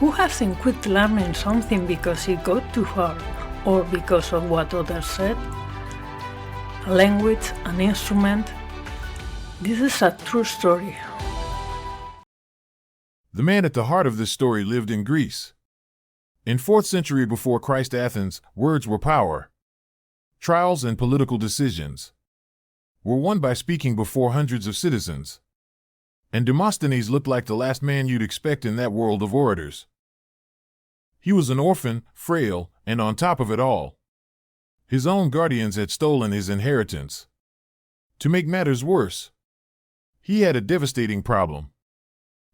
Who hasn't quit learning something because it got too hard or because of what others said? A language, an instrument. This is a true story. The man at the heart of this story lived in Greece. In 4th century before Christ Athens, words were power. Trials and political decisions were won by speaking before hundreds of citizens. And Demosthenes looked like the last man you'd expect in that world of orators. He was an orphan, frail, and on top of it all, his own guardians had stolen his inheritance. To make matters worse, he had a devastating problem.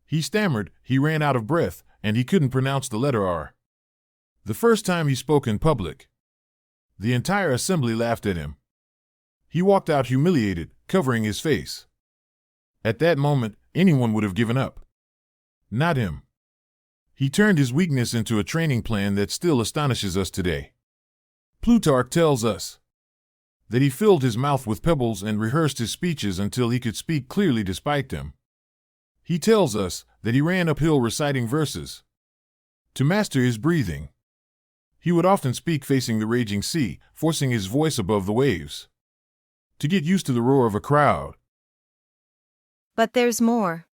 He stammered, he ran out of breath, and he couldn't pronounce the letter R. The first time he spoke in public, the entire assembly laughed at him. He walked out humiliated, covering his face. At that moment, anyone would have given up. Not him. He turned his weakness into a training plan that still astonishes us today. Plutarch tells us that he filled his mouth with pebbles and rehearsed his speeches until he could speak clearly despite them. He tells us that he ran uphill reciting verses to master his breathing. He would often speak facing the raging sea, forcing his voice above the waves to get used to the roar of a crowd. But there's more.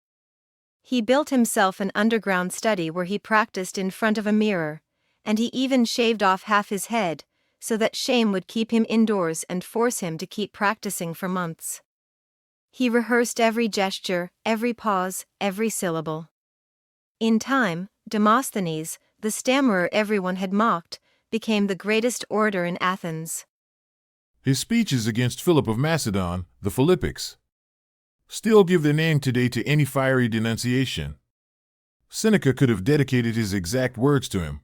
He built himself an underground study where he practiced in front of a mirror, and he even shaved off half his head, so that shame would keep him indoors and force him to keep practicing for months. He rehearsed every gesture, every pause, every syllable. In time, Demosthenes, the stammerer everyone had mocked, became the greatest orator in Athens. His speeches against Philip of Macedon, the Philippics, still give their name today to any fiery denunciation. Seneca could have dedicated his exact words to him.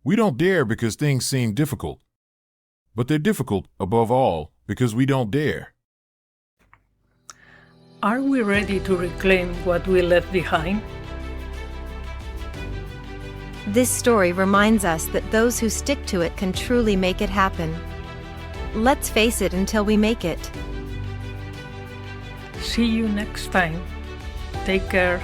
We don't dare because things seem difficult. But they're difficult, above all, because we don't dare. Are we ready to reclaim what we left behind? This story reminds us that those who stick to it can truly make it happen. Let's face it until we make it. See you next time. Take care.